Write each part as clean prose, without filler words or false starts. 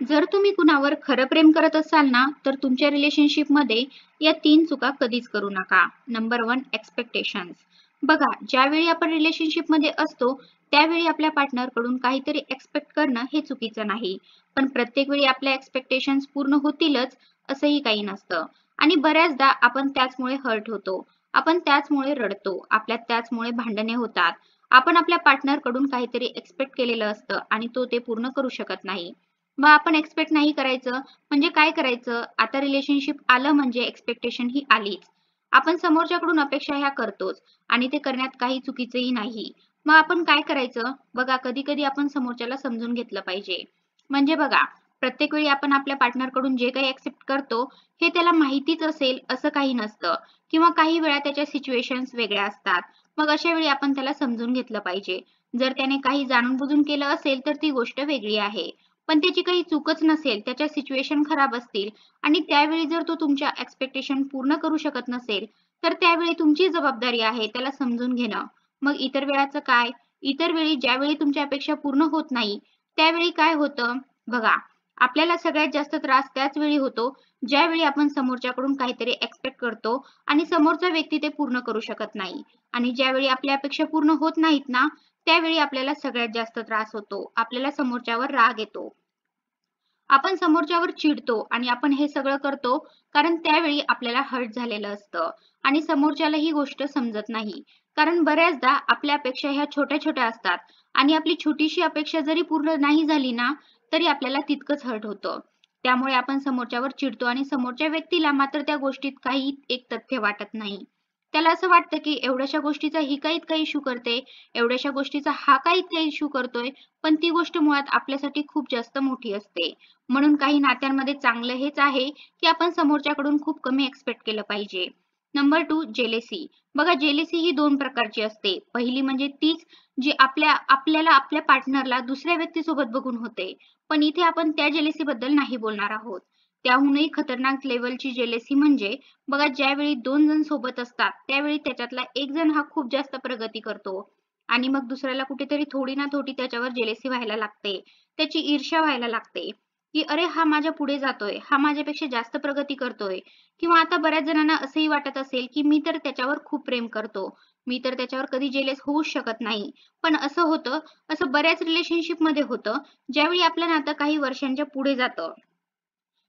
जर तुम्ही कुणावर खरं प्रेम करत असाल ना, तर तुमच्या रिलेशनशिपमध्ये या 3 चुका कधीच करू नका. Number 1 expectations. बघा, ज्यावेळी आपण रिलेशनशिपमध्ये असतो, त्यावेळी आपल्या पार्टनरकडून काहीतरी एक्स्पेक्ट करणं हे चुकीचं नाही. पण प्रत्येक वेळी आपल्या एक्स्पेक्टेशन्स पूर्ण होतीलच असंही काही नसतं. आणि बऱ्याचदा आपण त्याचमुळे हर्ट होतो. आपण त्याचमुळे रडतो. आपल्यात त्याचमुळे भांडणे होतात. आपण आपल्या पार्टनरकडून काहीतरी एक्स्पेक्ट केलेलं असतं आणि तो ते पूर्ण करू शकत नाही. मग आपण एक्सपेक्ट नाही करायचं, म्हणजे काय करायचं? आता रिलेशनशिप आलं म्हणजे एक्सपेक्टेशन ही आलीच. आपण समोरच्याकडून अपेक्षा ह्या करतोच आणि ते करण्यात काही चुकीचंही नाही. मग आपण काय करायचं? बघा, कधी-कधी आपण समोरच्याला समजून घेतलं पाहिजे. म्हणजे बघा, प्रत्येक वेळी आपण आपल्या पार्टनरकडून जे काही एक्सेप्ट करतो, हे त्याला माहितीच असेल असं काही नसतं किंवा काही वेळा त्याच्या सिच्युएशन्स वेगळ्या असतात. मग अशा वेळी आपण त्याला समजून घेतलं पाहिजे. जर त्याने काही जाणून-बुजून केलं असेल, तर ती गोष्ट वेगळी आहे. पण त्याची काही चूकच नसेल, त्याच्या सिच्युएशन खराब असतील आणि त्यावेळी जर तो तुमच्या एक्स्पेक्टेशन पूर्ण करू शकत नसेल, तर त्यावेळी तुमची जबाबदारी आहे त्याला समजून घेणं. मग इतर वेळाचं काय? इतर वेळी ज्यावेळी तुमच्या अपेक्षा पूर्ण होत नाही, त्यावेळी काय होतं? बघा, आपल्याला सगळ्यात जास्त त्रास त्याच वेळी होतो, ज्यावेळी आपण समोरच्याकडून काहीतरी एक्स्पेक्ट करतो आणि समोरचा व्यक्ती ते पूर्ण करू शकत नाही. आणि ज्यावेळी आपल्या अपेक्षा पूर्ण होत नाहीत ना, त्यावेळी आपल्याला सगळ्यात जास्त त्रास होतो. आपल्याला समोरच्यावर राग येतो. आपण समोरच्यावर चिडतो आणि आपण हे सगळं करतो कारण त्यावेळी आपल्याला हर्ट झालेलं असतं आणि समोरच्याला ही गोष्ट समजत नाही. कारण बऱ्याचदा आपल्या अपेक्षा ह्या छोट्या-छोट्या असतात आणि आपली छोटीशी अपेक्षा जरी पूर्ण नाही झाली ना, तरी आपल्याला तितकंच हर्ट होतं. त्यामुळे आपण समोरच्यावर चिडतो आणि समोरच्या व्यक्तीला मात्र त्या गोष्टीत काही एक तथ्य वाटत नाही. त्याला असं वाटतं, की एवढ्याशा गोष्टीचा ही का इतका इश्यू करते, एवढ्याशा गोष्टीचा हा का इतका इश्यू करतोय, पण ती गोष्ट मुळात आपल्यासाठी खूप जास्त मोठी असते. म्हणून काही नात्यांमध्ये चांगलं हेच आहे, की आपण समोरच्याकडून खूप कमी एक्स्पेक्ट केलं पाहिजे. Number 2 jealousy. बघा, जेलेसी ही 2 प्रकारची असते. पहिली म्हणजे तीच जी आपल्याला आपल्या पार्टनरला दुसऱ्या व्यक्तीसोबत बघून होते. पण इथे आपण त्या जेलेसीबद्दल नाही बोलणार आहोत. त्याहूनही खतरनाक लेव्हलची जेलेसी म्हणजे बघा, ज्यावेळी 2 जण सोबत असतात, त्यावेळी त्याच्यातला एक जण हा खूप जास्त प्रगती करतो आणि मग दुसऱ्याला कुठेतरी थोडी ना थोडी त्याच्यावर जेलसी व्हायला लागते. त्याची ईर्ष्या व्हायला लागते, की "अरे, हा माझ्या पुढे जातोय, हा माझ्यापेक्षा जास्त प्रगती करतोय." किंवा आता बऱ्याच जणांना असंही वाटत असेल, की "मी तर त्याच्यावर खूप प्रेम करतो. मी तर त्याच्यावर कधी जेलस होऊच शकत नाही." पण असं होतं, असं बऱ्याच रिलेशनशिपमध्ये होतं, ज्यावेळी आपलं नातं काही वर्षांच्या पुढे जातं.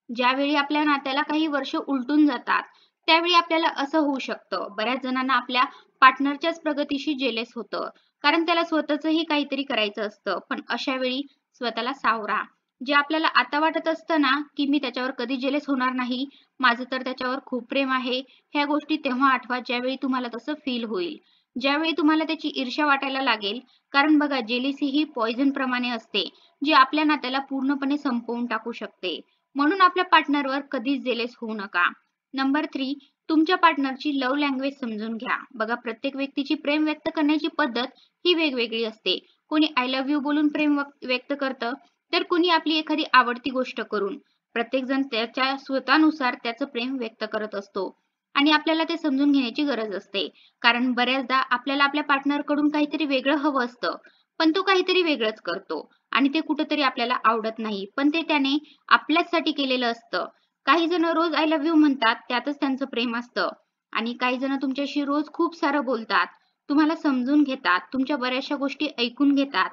ज्यावेळी आपल्या नात्याला काही वर्ष उलटून जातात, त्यावेळी आपल्याला असं होऊ शकतं. बऱ्याच जणांना आपल्या पार्टनरच्याच प्रगतीशी जेलस होतं. कारण त्याला स्वतःचंही काहीतरी करायचं असतं. पण अशा वेळी स्वतःला सावरा. जे आपल्याला आता वाटत असतं ना, की मी त्याच्यावर कधी जेलस होणार नाही, माझं तर त्याच्यावर खूप प्रेम आहे. ह्या गोष्टी तेव्हा आठवा ज्यावेळी तुम्हाला तसं फील होईल. ज्यावेळी तुम्हाला त्याची ईर्ष्या वाटायला लागेल. कारण बघा, जेलसी ही पॉइझन प्रमाणे असते, जी आपल्या नात्याला पूर्णपणे संपवून टाकू शकते. म्हणून आपल्या पार्टनरवर कधीच जेलस होऊ नका. नंबर 3 तुमच्या पार्टनरची लव्ह लँग्वेज समजून घ्या. बघा, प्रत्येक व्यक्तीची प्रेम व्यक्त करण्याची पद्धत ही वेगवेगळी असते. कोणी आय लव्ह यू बोलून प्रेम व्यक्त करतं, तर कोणी आपली एखादी आवडती गोष्ट करून. प्रत्येकजण त्याच्या स्वतःनुसार त्याचं प्रेम व्यक्त करत असतो आणि आपल्याला ते समजून घेण्याची गरज असते. कारण बऱ्याचदा आपल्याला आपल्या पार्टनरकडून काहीतरी वेगळं हवं असतं, पण तो काहीतरी वेगळंच करतो आणि ते कुठेतरी आपल्याला आवडत नाही. पण ते त्याने आपल्याचसाठी केलेलं असतं. काही जण रोज आय लव्ह यू म्हणतात, त्यातच त्यांचं प्रेम असतं आणि काही जण तुमच्याशी रोज खूप सारं बोलतात, तुम्हाला समजून घेतात, तुमच्या बऱ्याचशा गोष्टी ऐकून घेतात,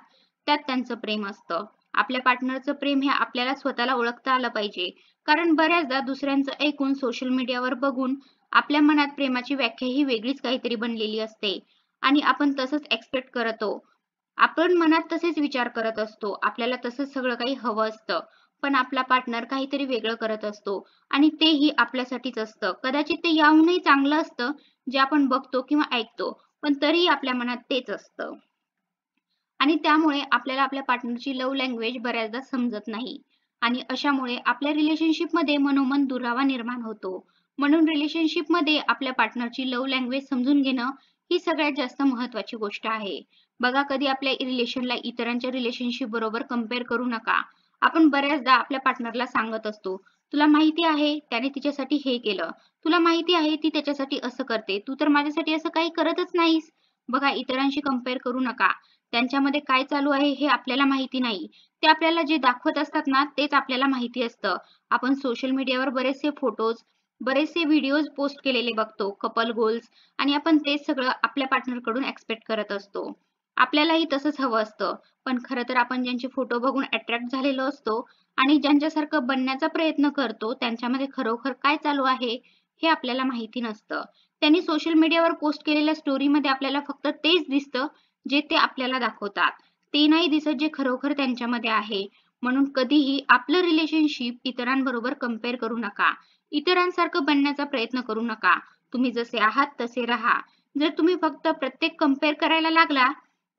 त्यात त्यांचं प्रेम असतं. आपल्या पार्टनरचं प्रेम हे आपल्याला स्वतःला ओळखता आलं पाहिजे. कारण बऱ्याचदा दुसऱ्यांचं ऐकून, सोशल मीडियावर बघून आपल्या मनात प्रेमाची व्याख्या ही वेगळीच काहीतरी बनलेली असते आणि आपण तसंच एक्सपेक्ट करतो. आपण मनात तसेच विचार करत असतो. आपल्याला तसंच सगळं काही हवं असतं. पण आपला पार्टनर काहीतरी वेगळं करत असतो आणि तेही आपल्यासाठीच असतं. कदाचित ते याहूनही चांगलं असतं, जे आपण बघतो किंवा ऐकतो. पण तरीही आपल्या मनात तेच असतं. आणि त्यामुळे आपल्याला आपल्या पार्टनरची लव्ह लँग्वेज बऱ्याचदा समजत नाही आणि अशामुळे आपल्या रिलेशनशिपमध्ये मनोमन दुरावा निर्माण होतो. म्हणून रिलेशनशिपमध्ये आपल्या पार्टनरची लव्ह लँग्वेज समजून घेणं ही सगळ्यात जास्त महत्त्वाची गोष्ट आहे. बघा, कधी आपल्या रिलेशनला इतरांच्या रिलेशनशिप बरोबर कंपेअर करू नका. आपण बऱ्याचदा आपल्या पार्टनरला सांगत असतो, "तुला माहिती आहे त्याने तिच्यासाठी हे केलं. तुला माहिती आहे ती त्याच्यासाठी असं करते. तू तर माझ्यासाठी असं काही करतच नाहीस." बघा, इतरांशी कंपेअर करू नका. त्यांच्यामध्ये काय चालू आहे हे आपल्याला माहिती नाही. ते आपल्याला जे दाखवत असतात ना तेच आपल्याला माहिती असतं. आपण सोशल मीडियावर बरेचसे फोटोज, बरेचसे व्हिडिओज पोस्ट केलेले बघतो, कपल गोल्स, आणि आपण तेच सगळं आपल्या पार्टनरकडून एक्सपेक्ट करत असतो. आपल्यालाही तसंच हवं असतं. पण खरं तर आपण ज्यांचे फोटो बघून अट्रॅक्ट झालेलो असतो आणि ज्यांच्यासारखं बनण्याचा प्रयत्न करतो, त्यांच्यामध्ये खरोखर काय चालू आहे हे आपल्याला माहिती नसतं. त्यांनी सोशल मीडियावर पोस्ट केलेल्या स्टोरीमध्ये आपल्याला फक्त तेच दिसतं जे ते आपल्याला दाखवतात. ते नाही दिसत जे खरोखर त्यांच्यामध्ये आहे. म्हणून कधीही आपलं रिलेशनशिप इतरांबरोबर कंपेअर करू नका. इतरांसारखं बनण्याचा प्रयत्न करू नका. तुम्ही जसे आहात तसे राहा. जर तुम्ही फक्त प्रत्येक कंपेअर करायला लागला,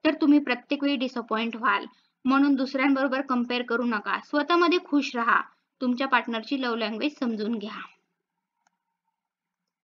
तर तुम्ही प्रत्येक वेळी डिसअपॉइंट व्हाल. म्हणून दुसऱ्यांबरोबर कंपेअर करू नका. स्वतःमध्ये खुश राहा. तुमच्या पार्टनरची लव्ह लँग्वेज समजून घ्या.